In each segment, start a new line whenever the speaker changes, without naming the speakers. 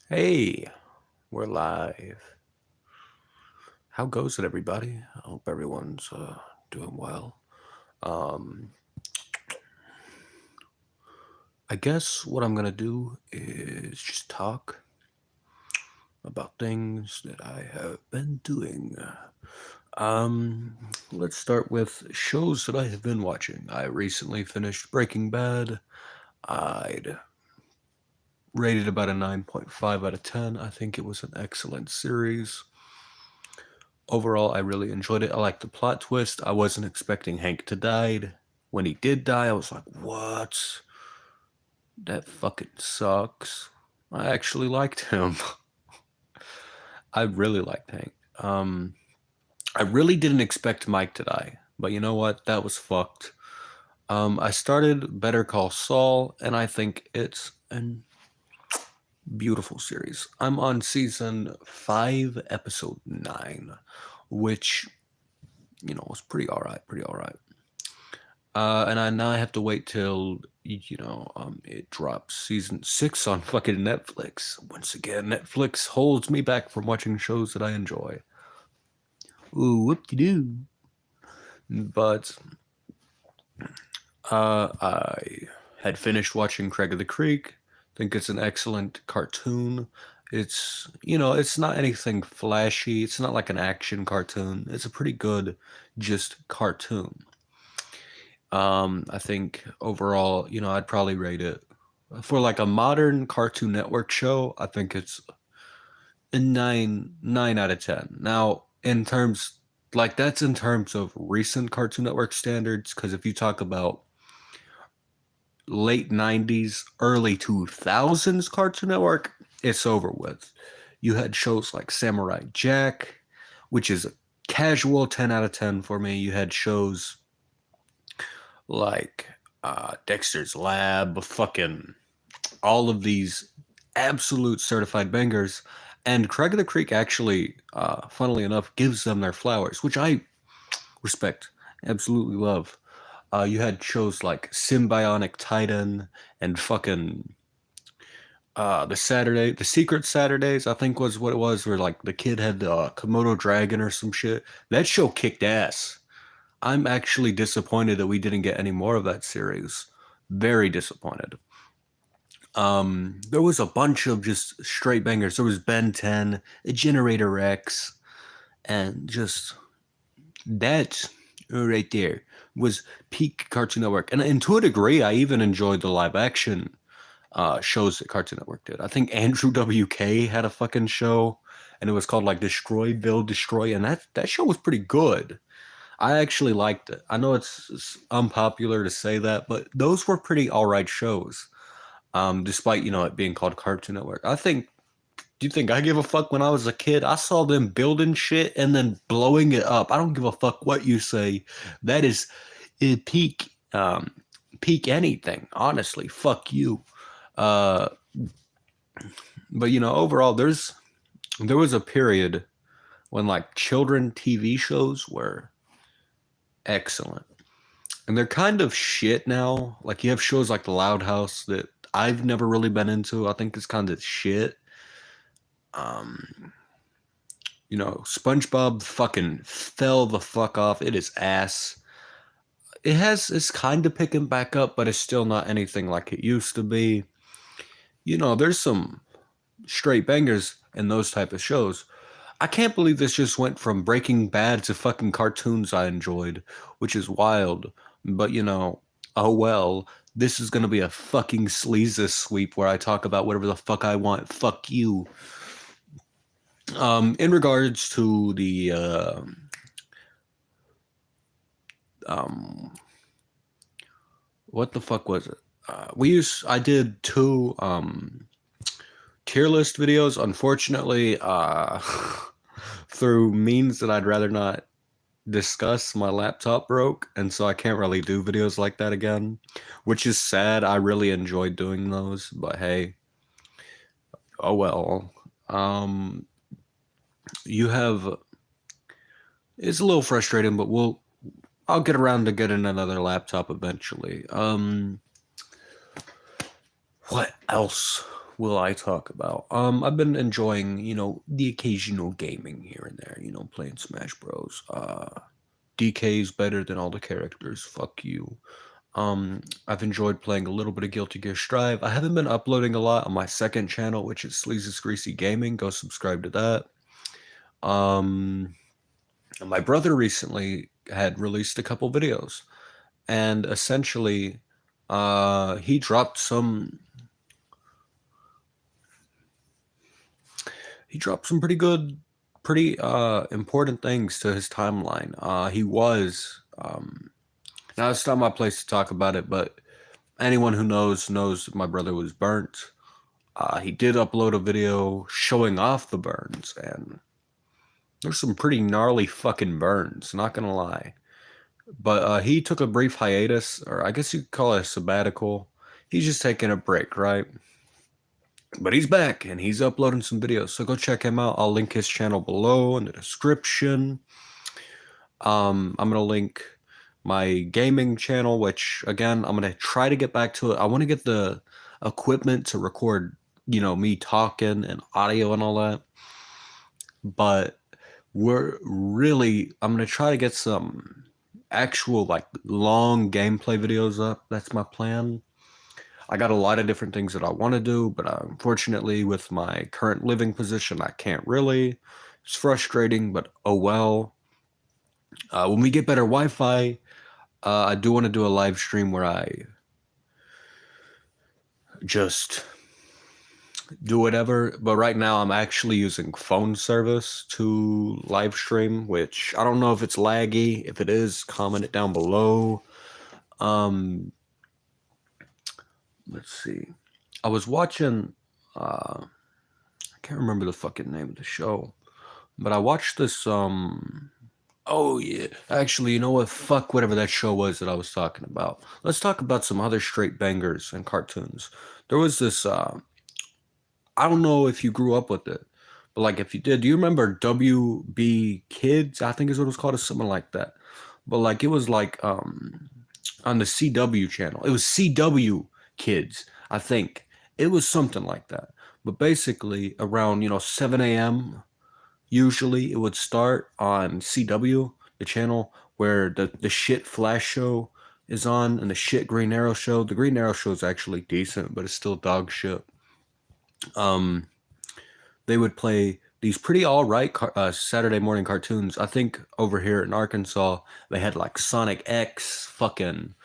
Hey, we're live. How goes it, everybody? I hope everyone's doing well. Um, I guess what I'm gonna do is just talk about things that I have been doing. Um, let's start with shows that I have been watching. I recently finished Breaking Bad. I'd rate it about a 9.5 out of 10. I think it was an excellent series. Overall, I really enjoyed it. I liked the plot twist. I wasn't expecting Hank to die. When he did die, I was like, what? That fucking sucks. I actually liked him. I really liked Hank. I really didn't expect Mike to die. But you know what? That was fucked. I started Better Call Saul, and I think it's a beautiful series. I'm on season 5, episode 9, which, was pretty alright, pretty alright. And I now have to wait till it drops season 6 on fucking Netflix. Once again, Netflix holds me back from watching shows that I enjoy. Ooh, whoop-de-doo. But I had finished watching Craig of the Creek. Think it's an excellent cartoon. It's not anything flashy. It's not like an action cartoon. It's a pretty good just cartoon. I think overall, I'd probably rate it for like a modern Cartoon Network show. I think it's a nine out of 10. Now, in terms that's in terms of recent Cartoon Network standards, because if you talk about late 90s, early 2000s Cartoon Network, it's over with. You had shows like Samurai Jack, which is a casual 10 out of 10 for me. You had shows like Dexter's Lab, fucking all of these absolute certified bangers. And Craig of the Creek actually, funnily enough, gives them their flowers, which I respect, absolutely love. You had shows like Symbionic Titan and fucking the Secret Saturdays, I think was what it was, where like the kid had the Komodo dragon or some shit. That show kicked ass. I'm actually disappointed that we didn't get any more of that series. Very disappointed. There was a bunch of just straight bangers. There was Ben 10, Generator X, and just that right there was peak Cartoon Network. And to a degree, I even enjoyed the live action shows that Cartoon Network did. I think Andrew WK had a fucking show, and it was called like Destroy, Build, Destroy, and that show was pretty good. I actually liked it. I know it's unpopular to say that, but those were pretty all right shows. Despite it being called Cartoon Network. Do you think I give a fuck? When I was a kid, I saw them building shit and then blowing it up. I don't give a fuck what you say. That is peak peak anything. Honestly, fuck you. Uh, but overall, there was a period when like children TV shows were excellent. And they're kind of shit now. Like you have shows like The Loud House that I've never really been into. I think it's kind of shit. Um, SpongeBob fucking fell the fuck off. It is ass. It's kind of picking back up, but it's still not anything like it used to be. There's some straight bangers in those type of shows. I can't believe this just went from Breaking Bad to fucking cartoons I enjoyed, which is wild. But oh well. This is gonna be a fucking Sleazus Sweep where I talk about whatever the fuck I want. Fuck you. In regards to the um, what the fuck was it? I did two tier list videos. Unfortunately, through means that I'd rather not discuss, my laptop broke, and so I can't really do videos like that again, which is sad. I really enjoyed doing those, but hey, oh well. Um, you have it's a little frustrating, but I'll get around to getting another laptop eventually. What else? will I talk about? I've been enjoying, the occasional gaming here and there, playing Smash Bros. DK's better than all the characters. Fuck you. I've enjoyed playing a little bit of Guilty Gear Strive. I haven't been uploading a lot on my second channel, which is Sleazus Greasy Gaming. Go subscribe to that. My brother recently had released a couple videos, and essentially, he dropped some pretty good, pretty important things to his timeline. He was now it's not my place to talk about it, but anyone who knows my brother was burnt. He did upload a video showing off the burns, and there's some pretty gnarly fucking burns, not gonna lie. But he took a brief hiatus, or I guess you could call it a sabbatical. He's just taking a break, right? But he's back and he's uploading some videos, so go check him out. I'll link his channel below in the description. I'm gonna link my gaming channel, which again I'm gonna try to get back to it. I want to get the equipment to record, me talking and audio and all that. But I'm gonna try to get some actual like long gameplay videos up. That's my plan. I got a lot of different things that I want to do, but unfortunately with my current living position, I can't really. It's frustrating, but oh well. When we get better Wi-Fi, I do want to do a live stream where I just do whatever, but right now I'm actually using phone service to live stream, which I don't know if it's laggy. If it is, comment it down below. Let's see. I was watching, I can't remember the fucking name of the show, but I watched this, oh yeah, actually, you know what? Fuck whatever that show was that I was talking about. Let's talk about some other straight bangers and cartoons. There was this, I don't know if you grew up with it, but like if you did, do you remember WB Kids? I think is what it was called, or something like that. But like it was like on the CW channel. It was CW Kids, I think. It was something like that. But basically around, 7 a.m. usually it would start on CW, the channel where the shit Flash show is on and the shit Green Arrow show. The Green Arrow show is actually decent, but it's still dog shit. They would play these pretty all right Saturday morning cartoons. I think over here in Arkansas, they had like Sonic X, fucking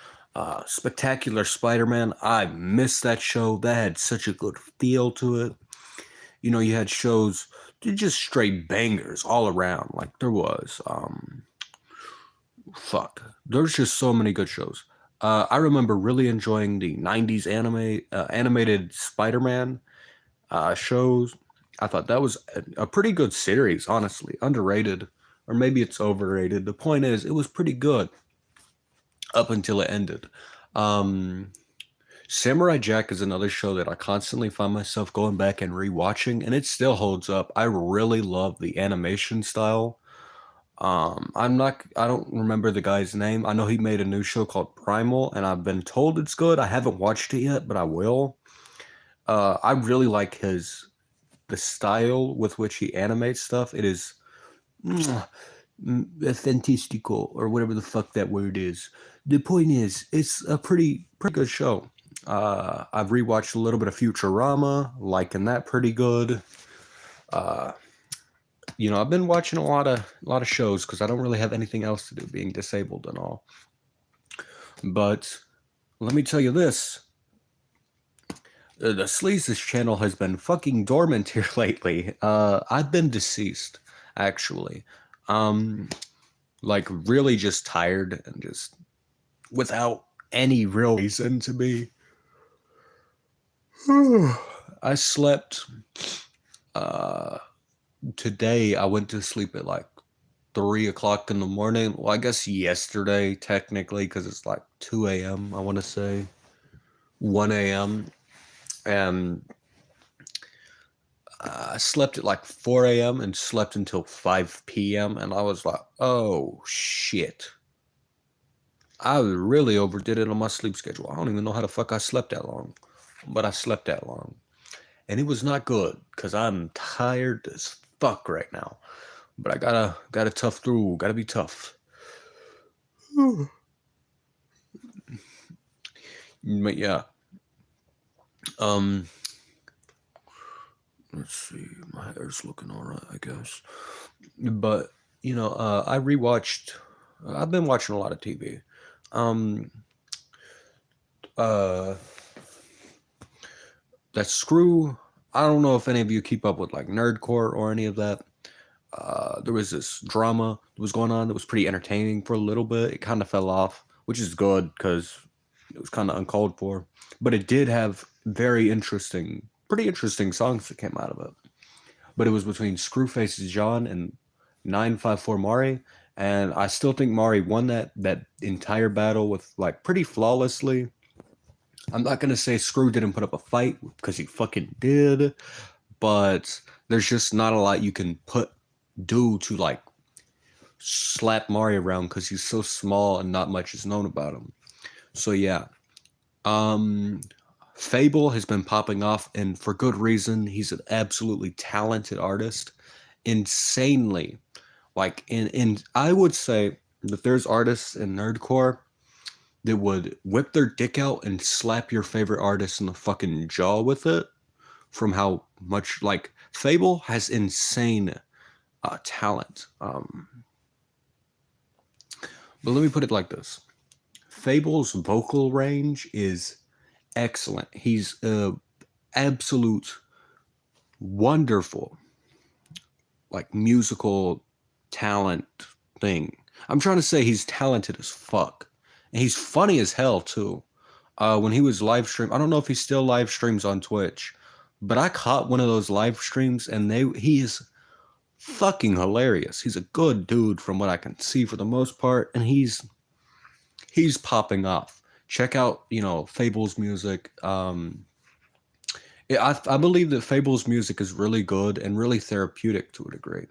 Spectacular Spider-Man. I missed that show. That had such a good feel to it. You had shows, just straight bangers all around. Like there was, there's just so many good shows. I remember really enjoying the 90s animated Spider-Man shows. I thought that was a pretty good series, honestly. Underrated, or maybe it's overrated. The point is, it was pretty good up until it ended. Samurai Jack is another show that I constantly find myself going back and rewatching, and it still holds up. I really love the animation style. I don't remember the guy's name. I know he made a new show called Primal, and I've been told it's good. I haven't watched it yet, but I will. I really like the style with which he animates stuff. It is fantastical, or whatever the fuck that word is. The point is, it's a pretty good show. I've rewatched a little bit of Futurama, liking that pretty good. I've been watching a lot of shows because I don't really have anything else to do, being disabled and all. But let me tell you this. The Sleazus channel has been fucking dormant here lately. I've been deceased, actually. Like really just tired and just without any real reason to be. I slept, today I went to sleep at like 3 o'clock in the morning. Well, I guess yesterday, technically, because it's like 2 a.m., I want to say. 1 a.m. And I slept at like 4 a.m. and slept until 5 p.m. And I was like, oh, shit. I really overdid it on my sleep schedule. I don't even know how the fuck I slept that long. But I slept that long. and it was not good because I'm tired as fuck right now. But I gotta tough through. Gotta be tough. But yeah, um, let's see. My hair's looking all right, I guess. But I rewatched. I've been watching a lot of TV. Um, uh, that Screw. I don't know if any of you keep up with like Nerdcore or any of that. There was this drama that was going on that was pretty entertaining for a little bit. It kind of fell off, which is good because it was kind of uncalled for. But it did have pretty interesting songs that came out of it. But it was between Screwface's John and 954 Mari, and I still think Mari won that entire battle with like pretty flawlessly. I'm not gonna say Screw didn't put up a fight because he fucking did, but there's just not a lot you can do to like slap Mari around because he's so small and not much is known about him. So yeah, um, Fable has been popping off, and for good reason. He's an absolutely talented artist, insanely. Like in I would say that there's artists in nerdcore that would whip their dick out and slap your favorite artist in the fucking jaw with it from how much like Fable has insane talent. But let me put it like this. Fable's vocal range is excellent. He's a absolute wonderful like musical talent thing. I'm trying to say he's talented as fuck. And he's funny as hell too. When he was live stream, I don't know if he still live streams on Twitch, but I caught one of those live streams and he is fucking hilarious. He's a good dude from what I can see for the most part, and he's popping off. Check out, Fable's music. I believe that Fable's music is really good and really therapeutic to a degree.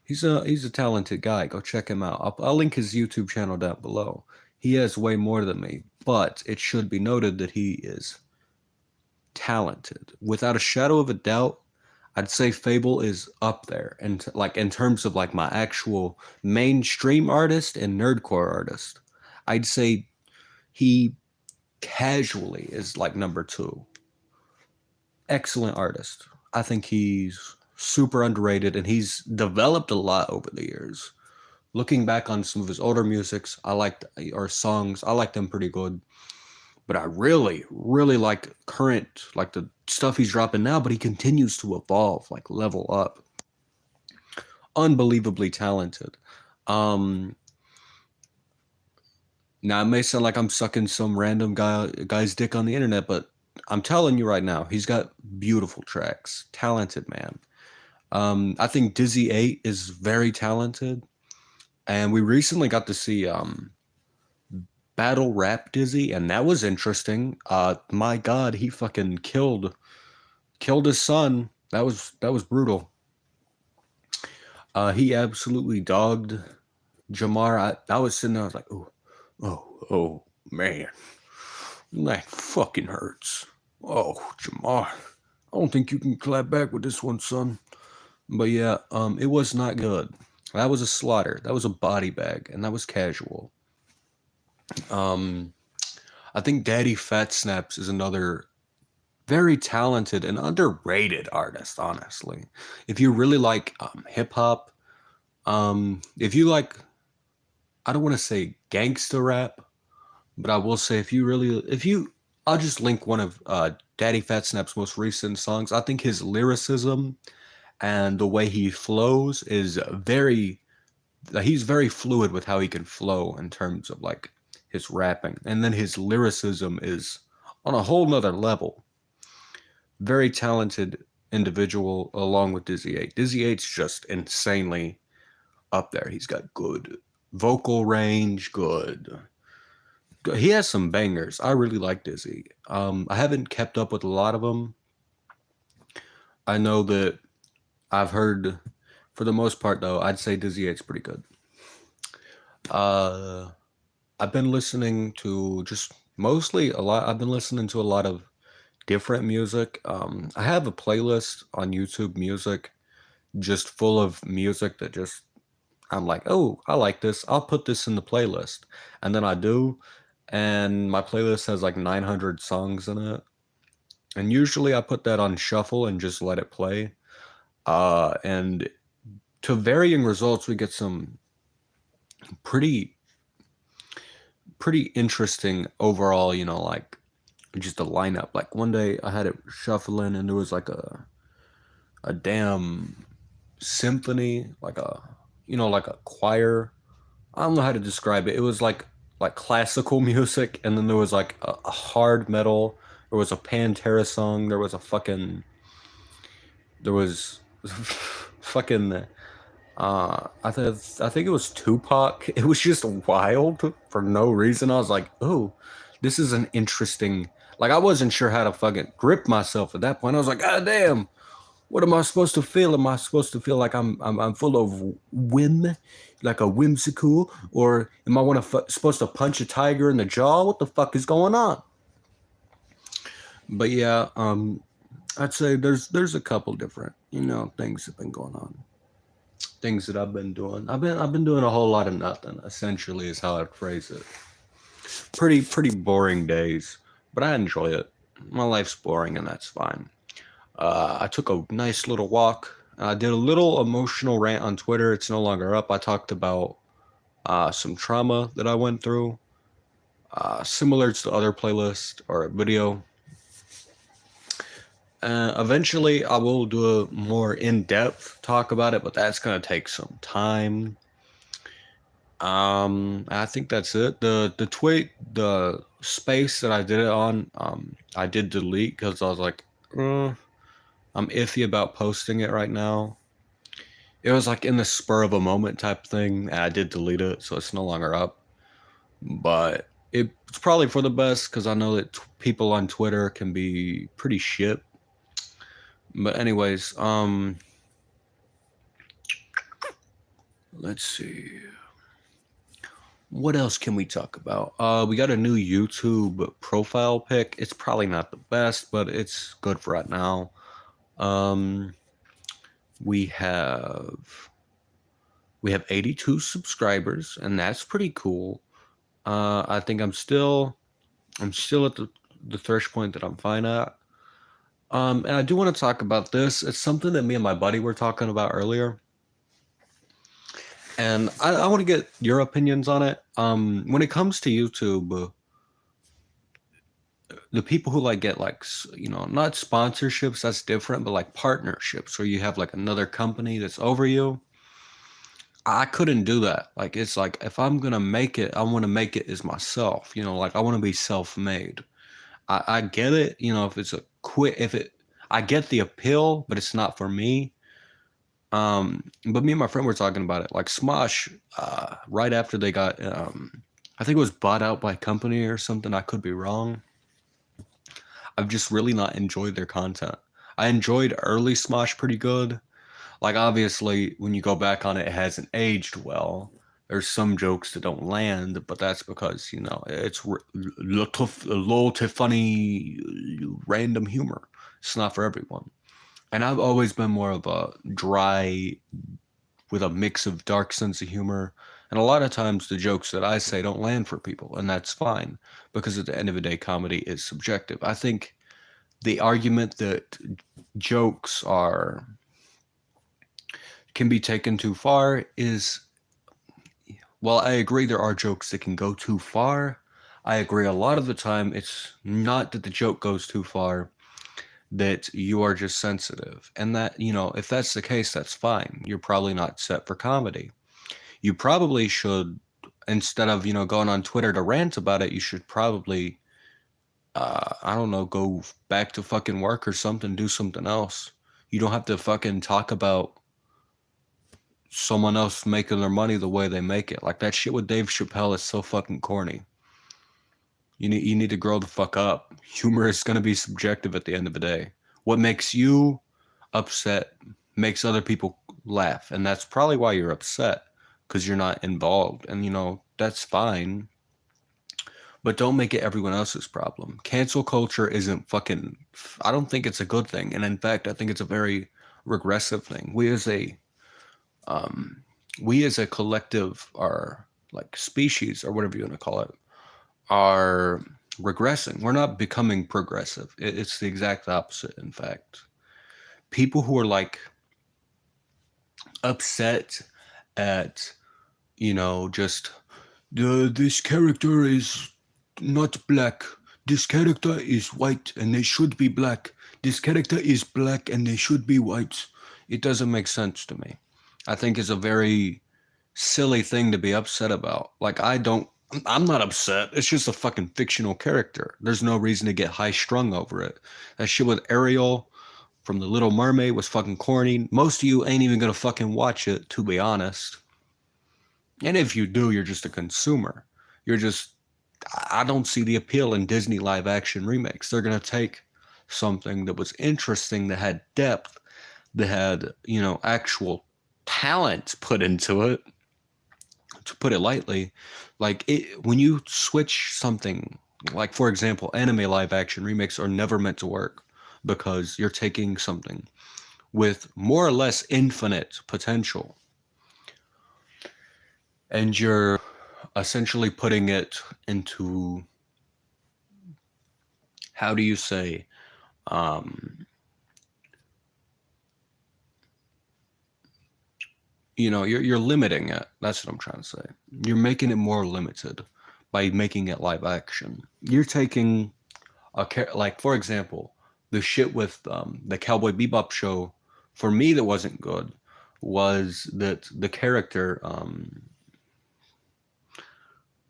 He's a talented guy. Go check him out. I'll link his YouTube channel down below. He has way more than me, but it should be noted that he is talented. Without a shadow of a doubt, I'd say Fable is up there, and like in terms of like my actual mainstream artist and nerdcore artist, I'd say he casually is like number two. Excellent artist. I think he's super underrated, and he's developed a lot over the years. Looking back on some of his older musics, or songs, I like them pretty good. But I really, really like like the stuff he's dropping now, but he continues to evolve, like level up. Unbelievably talented. Um, Now it may sound like I'm sucking some random guy's dick on the internet, but I'm telling you right now, he's got beautiful tracks. Talented man. I think Dizzy 8 is very talented. And we recently got to see Battle Rap Dizzy, and that was interesting. My God, he fucking killed his son. That was brutal. He absolutely dogged Jamar. I was sitting there, I was like, oh man, that fucking hurts. Oh, Jamar, I don't think you can clap back with this one, son. But yeah, it was not good. That was a slaughter. That was a body bag, and that was casual. Um, I think Daddy Fat Snaps is another very talented and underrated artist, honestly. If you really like hip hop, if you like, I don't want to say gangsta rap, but I will say I'll just link one of Daddy Fat Snap's most recent songs. I think his lyricism and the way he flows is he's very fluid with how he can flow in terms of like his rapping. And then his lyricism is on a whole nother level. Very talented individual along with Dizzy 8. Dizzy 8's just insanely up there. He's got good vocal range, good. He has some bangers. I really like Dizzy. I haven't kept up with a lot of them. I know that I've heard, for the most part, though, I'd say Dizzy 8's pretty good. I've been listening to just mostly a lot. I've been listening to a lot of different music. I have a playlist on YouTube Music just full of music that just I'm like, oh, I like this. I'll put this in the playlist. And then I do, and my playlist has like 900 songs in it. And usually I put that on shuffle and just let it play. And to varying results, we get some pretty pretty interesting overall, like just a lineup. Like one day I had it shuffling and there was like a damn symphony, like like a choir. I don't know how to describe it. It was like classical music, and then there was like a hard metal. There was a Pantera song. There was fucking I think it was Tupac. It was just wild for no reason. I was like, oh, this is an interesting. Like I wasn't sure how to fucking grip myself at that point. I was like, God damn, what am I supposed to feel? Am I supposed to feel like I'm full of whim, like a whimsical, or am I supposed to punch a tiger in the jaw? What the fuck is going on? But yeah, I'd say there's a couple different things that have been going on, things that I've been doing. I've been doing a whole lot of nothing. Essentially, is how I'd phrase it. Pretty boring days, but I enjoy it. My life's boring, and that's fine. I took a nice little walk. I did a little emotional rant on Twitter. It's no longer up. I talked about some trauma that I went through, similar to the other playlist or video. Eventually, I will do a more in-depth talk about it, but that's gonna take some time. I think that's it. The space that I did it on, I did delete because I was like, I'm iffy about posting it right now. It was like in the spur of a moment type thing, and I did delete it, so it's no longer up. But it's probably for the best because I know that people on Twitter can be pretty shit. But anyways, let's see. What else can we talk about? We got a new YouTube profile pic. It's probably not the best, but it's good for right now. Um, we have 82 subscribers, and that's pretty cool. I think I'm still at the threshold point that I'm fine at. And I do want to talk about this. It's something that me and my buddy were talking about earlier. And I want to get your opinions on it. When it comes to YouTube, the people who like get like, not sponsorships, that's different, but like partnerships where you have like another company that's over you. I couldn't do that. Like, it's like, if I'm going to make it, I want to make it as myself, like I want to be self-made. I get it, if it's a I get the appeal, but it's not for me. But me and my friend were talking about it. Like Smosh, right after they got, I think it was bought out by a company or something. I could be wrong. I've just really not enjoyed their content. I enjoyed early Smosh pretty good. Like obviously, when you go back on it, it hasn't aged well. There's some jokes that don't land, but that's because it's low to funny random humor. It's not for everyone. And I've always been more of a dry with a mix of dark sense of humor. And a lot of times the jokes that I say don't land for people, and that's fine because at the end of the day, comedy is subjective. I think the argument that jokes can be taken too far is, well, I agree there are jokes that can go too far. I agree a lot of the time it's not that the joke goes too far, that you are just sensitive. And that, if that's the case, that's fine. You're probably not set for comedy. You probably should, instead of, going on Twitter to rant about it, you should probably, I don't know, go back to fucking work or something, do something else. You don't have to fucking talk about someone else making their money the way they make it. Like that shit with Dave Chappelle is so fucking corny. You need to grow the fuck up. Humor is gonna be subjective at the end of the day. What makes you upset makes other people laugh, and that's probably why you're upset because you're not involved. And that's fine. but don't make it everyone else's problem. Cancel culture isn't fucking, I don't think it's a good thing. And in fact, I think it's a very regressive thing. Um, we as a collective are like species or whatever you want to call it, are regressing. We're not becoming progressive. It's the exact opposite, in fact. People who are like upset at, just this character is not black. This character is white and they should be black. This character is black and they should be white. It doesn't make sense to me. I think it's a very silly thing to be upset about. Like, I'm not upset. It's just a fucking fictional character. There's no reason to get high strung over it. That shit with Ariel from The Little Mermaid was fucking corny. Most of you ain't even gonna fucking watch it, to be honest. And if you do, you're just a consumer. You're just, I don't see the appeal in Disney live action remakes. They're gonna take something that was interesting, that had depth, that had, actual talent put into it, to put it lightly. Like, when you switch something, like for example, anime live action remakes are never meant to work because you're taking something with more or less infinite potential and you're essentially putting it into, how do you say, you're limiting it. That's what I'm trying to say. You're making it more limited by making it live action. You're taking like, for example, the shit with the Cowboy Bebop show. For me, that wasn't good. Was that the character?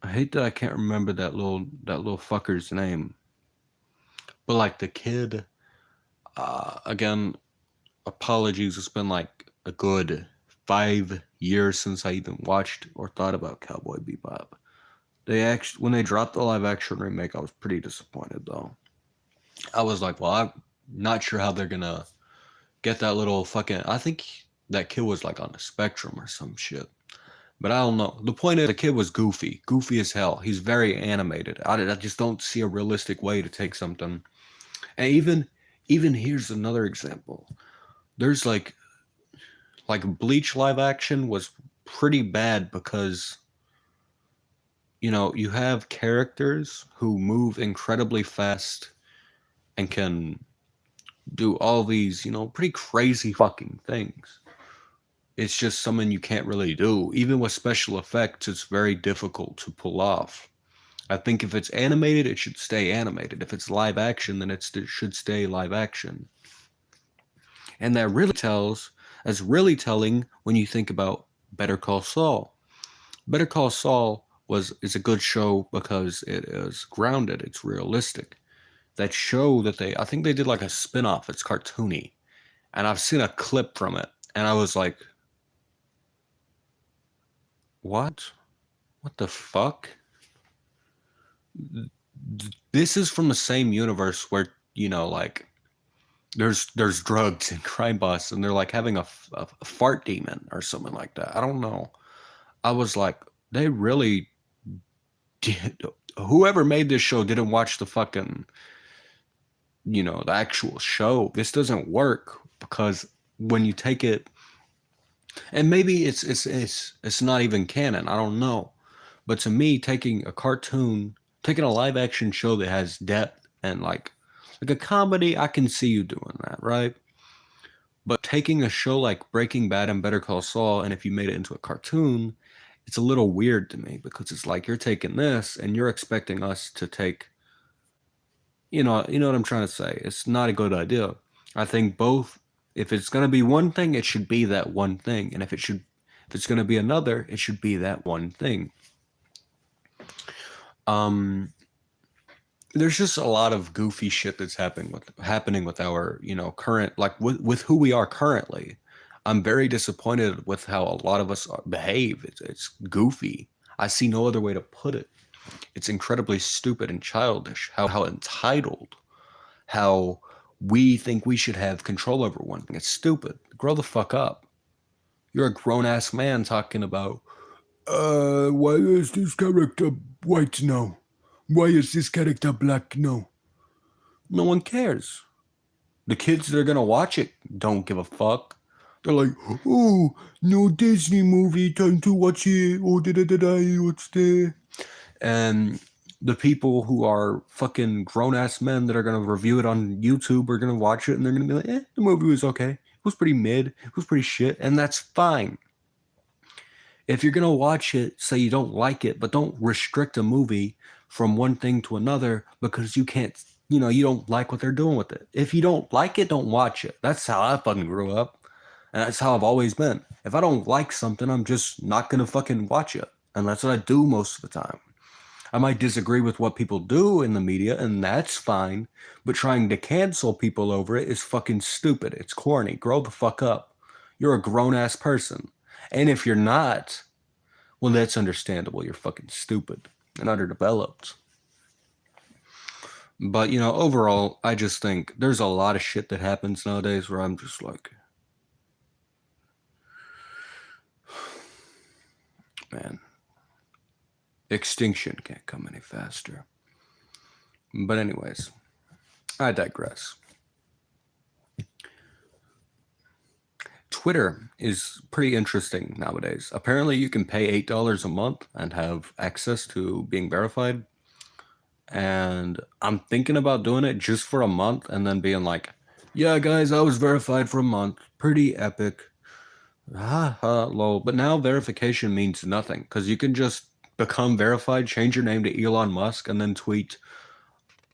I hate that I can't remember that little fucker's name. But like the kid, again, apologies. It's been like a good 5 years since I even watched or thought about Cowboy Bebop. When they dropped the live action remake, I was pretty disappointed though. I was like, well, I'm not sure how they're gonna get that little fucking. I think that kid was like on the spectrum or some shit. But I don't know. The point is, the kid was goofy as hell. He's very animated. I just don't see a realistic way to take something. And even here's another example. There's like Bleach live action was pretty bad because you have characters who move incredibly fast and can do all these, pretty crazy fucking things. It's just something you can't really do. Even with special effects, it's very difficult to pull off. I think if it's animated, it should stay animated. If it's live action, then it should stay live action. And that's really telling when you think about Better Call Saul. Better Call Saul is a good show because it is grounded, it's realistic. That show I think they did like a spin-off, it's cartoony. And I've seen a clip from it, and I was like, what? What the fuck? This is from the same universe where, like, there's drugs and crime boss, and they're like having a fart demon or something like that. I don't know. I was like, they really did. Whoever made this show didn't watch the fucking, the actual show. This doesn't work because when you take it, and maybe it's not even canon. I don't know. But to me, taking a live action show that has depth and like a comedy, I can see you doing that, right? But taking a show like Breaking Bad and Better Call Saul, and if you made it into a cartoon, it's a little weird to me because it's like you're taking this and you're expecting us to take, what I'm trying to say. It's not a good idea. I think both, if it's going to be one thing, it should be that one thing. And if it's going to be another, it should be that one thing. There's just a lot of goofy shit that's happening with our, current, like with who we are currently. I'm very disappointed with how a lot of us behave. It's goofy. I see no other way to put it. It's incredibly stupid and childish. How entitled. How we think we should have control over one thing. It's stupid. Grow the fuck up. You're a grown ass man talking about, why is this character white now? Why is this character black? No. No one cares. The kids that are gonna watch it don't give a fuck. They're like, oh, no Disney movie, time to watch it. Oh, what's there? And the people who are fucking grown-ass men that are gonna review it on YouTube are gonna watch it and they're gonna be like, the movie was okay. It was pretty mid. It was pretty shit. And that's fine. If you're gonna watch it, say you don't like it, but don't restrict a movie from one thing to another because you can't, you don't like what they're doing with it. If you don't like it, don't watch it. That's how I fucking grew up. And that's how I've always been. If I don't like something, I'm just not gonna fucking watch it. And that's what I do most of the time. I might disagree with what people do in the media, and that's fine. But trying to cancel people over it is fucking stupid. It's corny. Grow the fuck up. You're a grown-ass person. And if you're not, well, that's understandable. You're fucking stupid and underdeveloped. But, overall, I just think there's a lot of shit that happens nowadays where I'm just like, man, extinction can't come any faster. But anyways, I digress. Twitter is pretty interesting nowadays. Apparently, you can pay $8 a month and have access to being verified. And I'm thinking about doing it just for a month and then being like, yeah, guys, I was verified for a month. Pretty epic. Ha ha, lol. But now verification means nothing because you can just become verified, change your name to Elon Musk, and then tweet,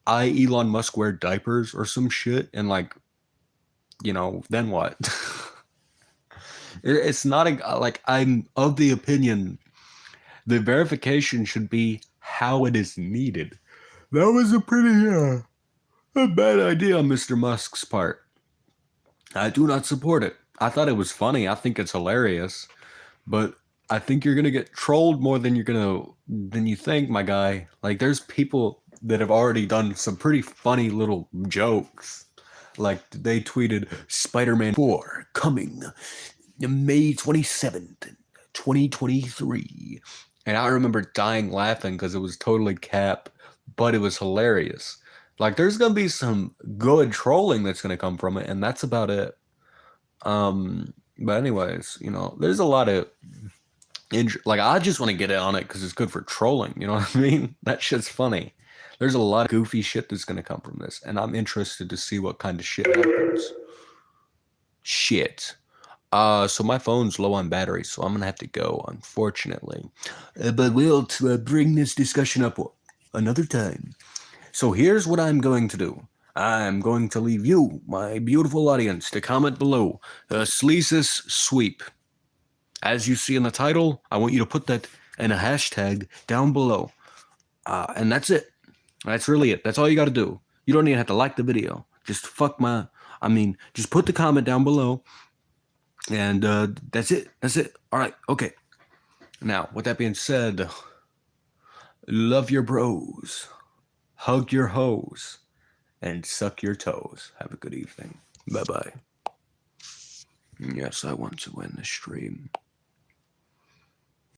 I, Elon Musk, wear diapers or some shit. And then what? It's not I'm of the opinion the verification should be how it is needed. That was a pretty a bad idea on Mr. Musk's part. I do not support it. I thought it was funny. I think it's hilarious, but I think you're gonna get trolled more than you think, my guy. Like, there's people that have already done some pretty funny little jokes. Like, they tweeted Spider-Man 4 coming May 27th, 2023. And I remember dying laughing because it was totally cap, but it was hilarious. Like, there's going to be some good trolling that's going to come from it, and that's about it. But anyways, there's a lot of... I just want to get on it because it's good for trolling, you know what I mean? That shit's funny. There's a lot of goofy shit that's going to come from this, and I'm interested to see what kind of shit happens. Shit. So my phone's low on battery, so I'm gonna have to go, unfortunately. But we'll bring this discussion up another time. So here's what I'm going to do. I'm going to leave you, my beautiful audience, to comment below. Sleazus Sweep. As you see in the title, I want you to put that in a hashtag down below. And that's it. That's really it. That's all you got to do. You don't even have to like the video. Just just put the comment down below. And that's it. That's it. All right. Okay. Now, with that being said, love your bros, hug your hoes, and suck your toes. Have a good evening. Bye-bye. Yes, I want to end the stream.